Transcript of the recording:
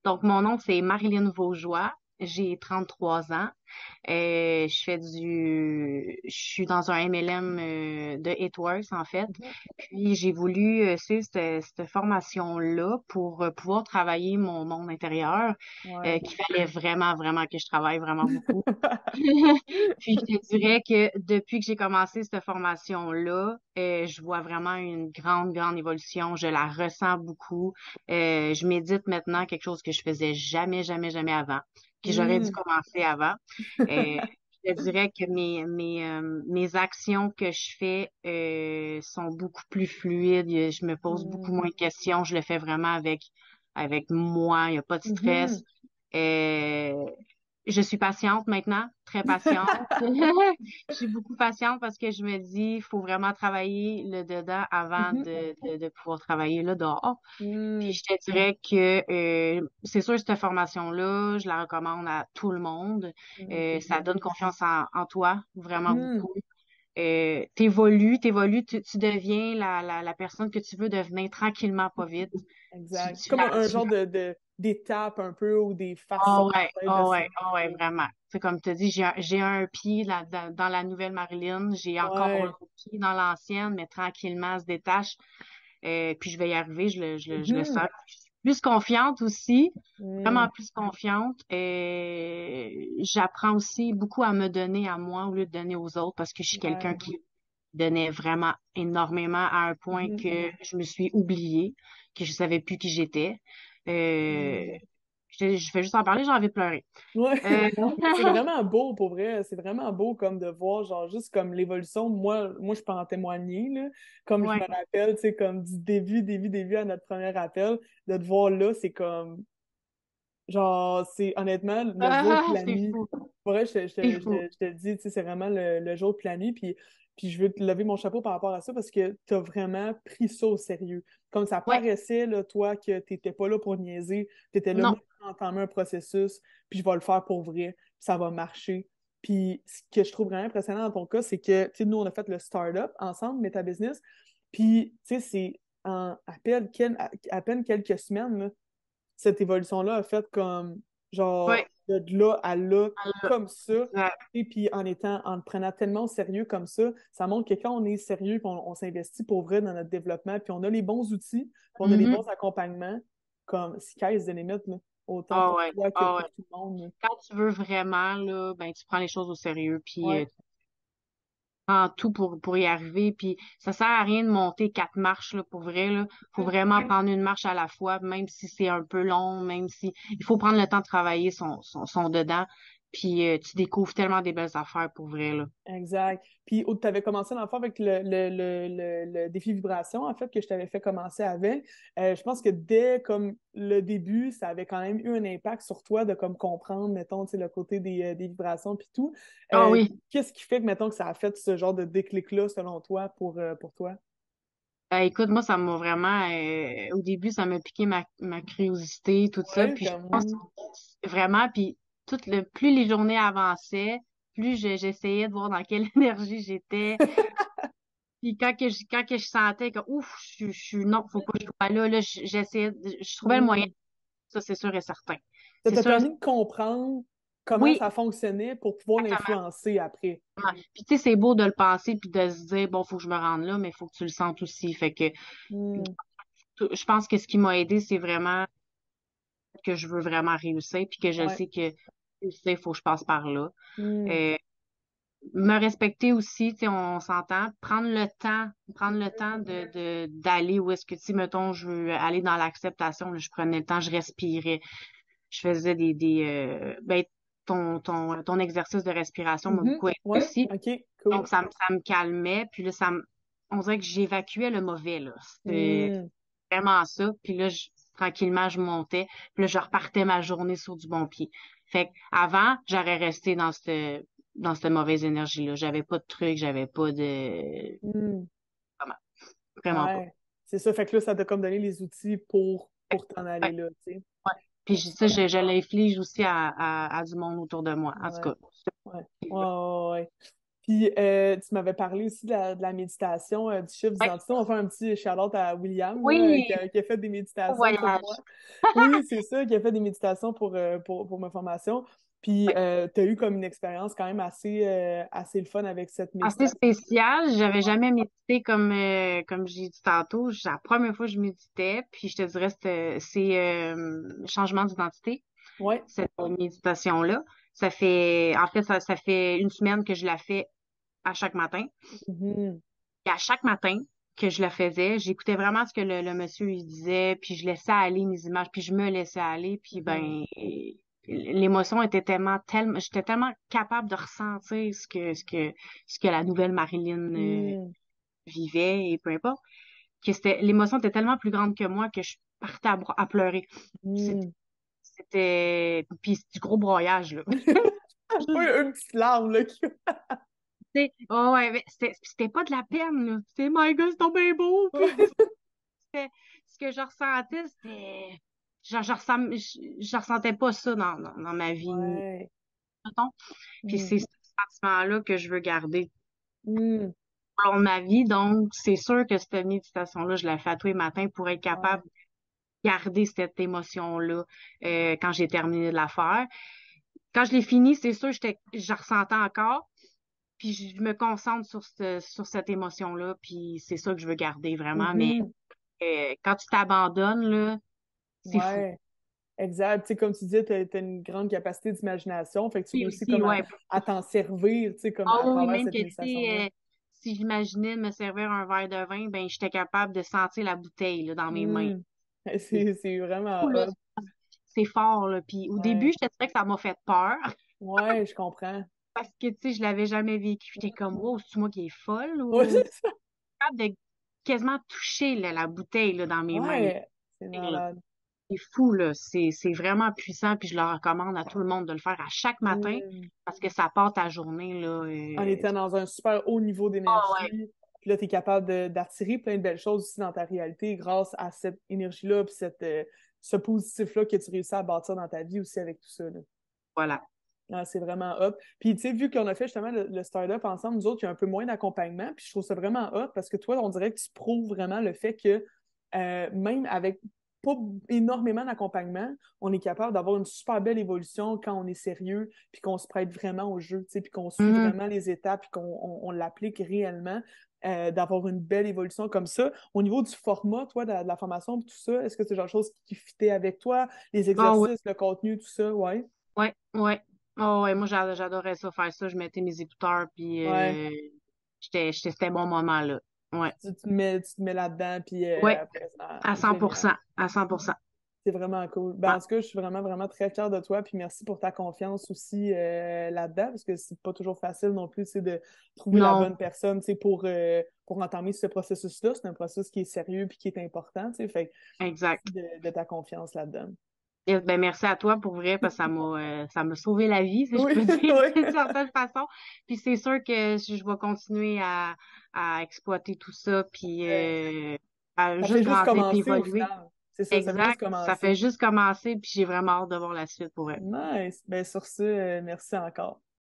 Donc, mon nom, c'est Marilyn Vaugeois. J'ai 33 ans. Je suis dans un MLM de Hitworks, en fait. Mhm. Puis, j'ai voulu suivre cette formation-là pour pouvoir travailler mon monde intérieur, Ouais. qu'il fallait vraiment, vraiment que je travaille vraiment beaucoup. Puis je te dirais que depuis que j'ai commencé cette formation-là, je vois vraiment une grande, grande évolution. Je la ressens beaucoup. Je médite maintenant, quelque chose que je faisais jamais, jamais, jamais avant, que j'aurais dû Hmm. commencer avant. Euh, je te dirais que mes actions que je fais sont beaucoup plus fluides. Je me pose beaucoup Hmm. moins de questions. Je le fais vraiment avec moi. Il n'y a pas de stress. Mhm. Euh, je suis patiente maintenant, très patiente. Je suis beaucoup patiente parce que je me dis, il faut vraiment travailler le dedans avant Mhm. de pouvoir travailler le dehors. Puis Hmm. je te dirais que c'est sûr, cette formation-là, je la recommande à tout le monde. Hmm. Ça donne confiance en toi, vraiment Mhm. beaucoup. T'évolues, tu deviens la personne que tu veux devenir tranquillement, pas vite. Exact. Tu Comme un tu genre d'étape un peu ou des façons Oh ouais, peut-être de oh se ouais, oh ouais, sentir. vraiment. C'est comme tu as dit, j'ai un pied dans la nouvelle Marilyn, j'ai encore un Ouais. autre pied dans l'ancienne, mais tranquillement, elle se détache. Puis je vais y arriver, je le Mhm. sens. Je suis plus confiante aussi, Hmm. vraiment plus confiante. J'apprends aussi beaucoup à me donner à moi au lieu de donner aux autres parce que je suis quelqu'un Ouais. qui donnait vraiment énormément à un point Mhm. que je me suis oubliée, que je savais plus qui j'étais. Euh, Hmm. je vais juste en parler, j'ai envie de pleurer. Ouais, Euh, mais c'est vraiment beau pour vrai. C'est vraiment beau comme de voir, genre, juste comme l'évolution. Moi, je peux en témoigner, là. Comme je me ouais. rappelle, tu sais, comme du début à notre premier appel, de te voir là, c'est comme, genre, c'est honnêtement le jour de Ah, la c'est nuit. fou, Pour vrai, c'est fou. je te le dis, tu sais, c'est vraiment le jour de la nuit. Puis je veux te lever mon chapeau par rapport à ça parce que t'as vraiment pris ça au sérieux. Comme ça Ouais, paraissait, là, toi, que t'étais pas là pour niaiser, t'étais là, non. moi, j'ai entamé un processus, puis je vais le faire pour vrai, puis ça va marcher. Puis ce que je trouve vraiment impressionnant dans ton cas, c'est que, tu sais, nous, on a fait le start-up ensemble, Meta Business, puis, tu sais, c'est en à peine quelques semaines, là, cette évolution-là a fait comme, Ouais, genre, de là à là, alors, comme ça. exact. Et puis en le prenant tellement au sérieux comme ça montre que quand on est sérieux, puis on s'investit pour vrai dans notre développement, puis on a les bons outils, puis on a les Mhm. bons accompagnements, comme sky's the limit, là, autant Ah pour ouais, toi que ah ouais. pour tout le monde, là. Quand tu veux vraiment, là, ben, tu prends les choses au sérieux, puis Ouais. tu prends tout pour y arriver, puis ça sert à rien de monter 4 marches, là, pour vrai, là. Faut vraiment prendre une marche à la fois, même si c'est un peu long, même si il faut prendre le temps de travailler son dedans, puis tu découvres tellement des belles affaires pour vrai, là. Exact. Puis, tu avais commencé dans le fond avec le défi vibration, en fait, que je t'avais fait commencer avec. Je pense que dès comme le début, ça avait quand même eu un impact sur toi de comme comprendre, mettons, tu sais, le côté des vibrations puis tout. Ah oui. Qu'est-ce qui fait que, mettons, que ça a fait ce genre de déclic-là, selon toi, pour toi? Écoute, moi, ça m'a vraiment, au début, ça m'a piqué ma curiosité, tout ça. Ouais, Puis je pense comme... vraiment, puis plus les journées avançaient, plus j'essayais de voir dans quelle énergie j'étais. Puis quand que je sentais que, ouf, non, faut pas que je sois là, j'essayais, je trouvais le moyen. Hmm. Ça, c'est sûr et certain. Ça C'est t'a sûr. permis de comprendre comment Oui, ça fonctionnait pour pouvoir exactement. l'influencer après. Puis tu sais, c'est beau de le penser puis de se dire, bon, faut que je me rende là, mais il faut que tu le sentes aussi. Fait que Hmm. je pense que ce qui m'a aidé, c'est vraiment que je veux vraiment réussir, puis que je Ouais. sais que réussir, il faut que je passe par là. Hmm. Euh, Me respecter aussi, tu sais, on s'entend, prendre le temps d'aller où est-ce que, si, mettons, je veux aller dans l'acceptation, là, je prenais le temps, je respirais, je faisais ben, ton exercice de respiration m'a Mhm. beaucoup aidé Ouais, aussi. OK, Donc, cool. ça me calmait, puis là, on dirait que j'évacuais le mauvais, là. C'était Hmm. vraiment ça. Puis là, tranquillement, je montais. Puis là, je repartais ma journée sur du bon pied. Fait que avant, j'aurais resté dans cette mauvaise énergie-là. J'avais pas de trucs, j'avais pas de... Hmm. Vraiment, vraiment pas. Ouais. C'est ça, fait que là, ça t'a comme donné les outils pour t'en aller Ouais, là, tu sais. ouais. Puis ça, je l'inflige aussi à du monde autour de moi. En tout Ouais, cas. ouais, ouais, ouais, ouais. Puis tu m'avais parlé aussi de la méditation, du chiffre Ouais. d'identité. On va faire un petit shout-out à William, là, Oui, qui a fait des au méditations pour moi. voyage. Oui, c'est ça, qui a fait des méditations pour ma formation. Puis Ouais. tu as eu comme une expérience quand même assez le fun avec cette Assez méditation. spécial. J'avais Ouais. jamais médité comme j'ai dit tantôt. C'est la première fois que je méditais, puis je te dirais c'est changement d'identité, Ouais. cette méditation-là. En fait, ça fait une semaine que je la fais à chaque matin. Mhm. Et à chaque matin que je la faisais, j'écoutais vraiment ce que le monsieur il disait, puis je laissais aller mes images, puis je me laissais aller, puis Mhm. ben l'émotion était j'étais tellement capable de ressentir ce que la nouvelle Marilyn Mhm. vivait et peu importe, que l'émotion était tellement plus grande que moi que je partais à pleurer. C'était, Mhm. puis c'est du gros broyage là. Pas une petite larme, là. Oh ouais, mais c'était pas de la peine là. C'était My God, c'est donc bien beau. Puis ce que je ressentais, c'était. Je ressentais pas ça dans ma vie, Ouais. mettons. Puis Mhm. c'est ce sentiment-là que je veux garder Mhm. au long de ma vie. Donc, c'est sûr que cette méditation-là, je la fais à tous les matins pour être Ouais. capable de garder cette émotion-là quand j'ai terminé de la faire. Quand je l'ai fini, c'est sûr, je la ressentais encore. Puis je me concentre sur cette émotion-là. Puis c'est ça que je veux garder vraiment. Mais Mhm. quand tu t'abandonnes, là, c'est fou. Ouais. Exact. Tu sais, comme tu disais, tu as une grande capacité d'imagination, fait que tu Puis réussis aussi, comme ouais. à t'en servir, tu sais, comme Ah à oui, travers même cette que, tu méditation-là. sais, si j'imaginais de me servir un verre de vin, ben, j'étais capable de sentir la bouteille, là, dans mes mains. Hmm. C'est C'est vraiment fou, là. hot. C'est fort, là. Puis au début, Ouais. je te dirais que ça m'a fait peur Ouais, je comprends. parce que, tu sais, je l'avais jamais vécu. J'étais comme, wow, c'est moi qui est folle Ouais, ou c'est ça. capable de quasiment toucher, là, la bouteille, là, dans mes mains, là. Ouais, c'est malade. C'est fou, là. C'est vraiment puissant, puis je le recommande à tout le monde de le faire à chaque matin Hmm. parce que ça part ta journée, là. En étant dans un super haut niveau Ah d'énergie, ouais, puis là, tu es capable d'attirer plein de belles choses aussi dans ta réalité grâce à cette énergie-là, puis ce positif-là que tu réussis à bâtir dans ta vie aussi avec tout ça, là. voilà. Ah, c'est vraiment hot. Puis, tu sais, vu qu'on a fait justement le start-up ensemble, nous autres, il y a un peu moins d'accompagnement. Puis, je trouve ça vraiment hot parce que toi, on dirait que tu prouves vraiment le fait que même avec pas énormément d'accompagnement, on est capable d'avoir une super belle évolution quand on est sérieux, puis qu'on se prête vraiment au jeu, tu sais, puis qu'on suit Mhm. vraiment les étapes, puis on l'applique réellement, d'avoir une belle évolution comme ça. Au niveau du format, toi, de la formation, puis tout ça, est-ce que c'est genre de chose qui fitait avec toi, les Ah ouais, exercices, le contenu, tout ça? Ouais. ouais, ouais. Oh ouais, moi j'adorais ça faire ça. Je mettais mes écouteurs puis Ouais. c'était mon moment là. Ouais. Tu te mets là-dedans, puis Ouais, après ça, à génial. 100%, à 100%. C'est vraiment cool. Ben, Ouais. en tout cas, je suis vraiment, vraiment très fière de toi, puis merci pour ta confiance aussi là-dedans, parce que c'est pas toujours facile non plus, c'est de trouver la Non, bonne personne, tu sais, pour entamer ce processus-là. C'est un processus qui est sérieux puis qui est important, tu sais, fait que exact. merci de ta confiance là-dedans. Ben merci à toi pour vrai parce que ça m'a sauvé la vie, si je Oui, peux dire oui. d'une certaine façon. Puis c'est sûr que je vais continuer à exploiter tout ça puis Ouais. à Ça juste fait juste grandir puis commencer au évoluer. final. C'est ça, ça fait juste Exact. Ça fait commencer. juste commencer puis j'ai vraiment hâte de voir la suite pour elle. Nice. Ben, sur ce, merci encore.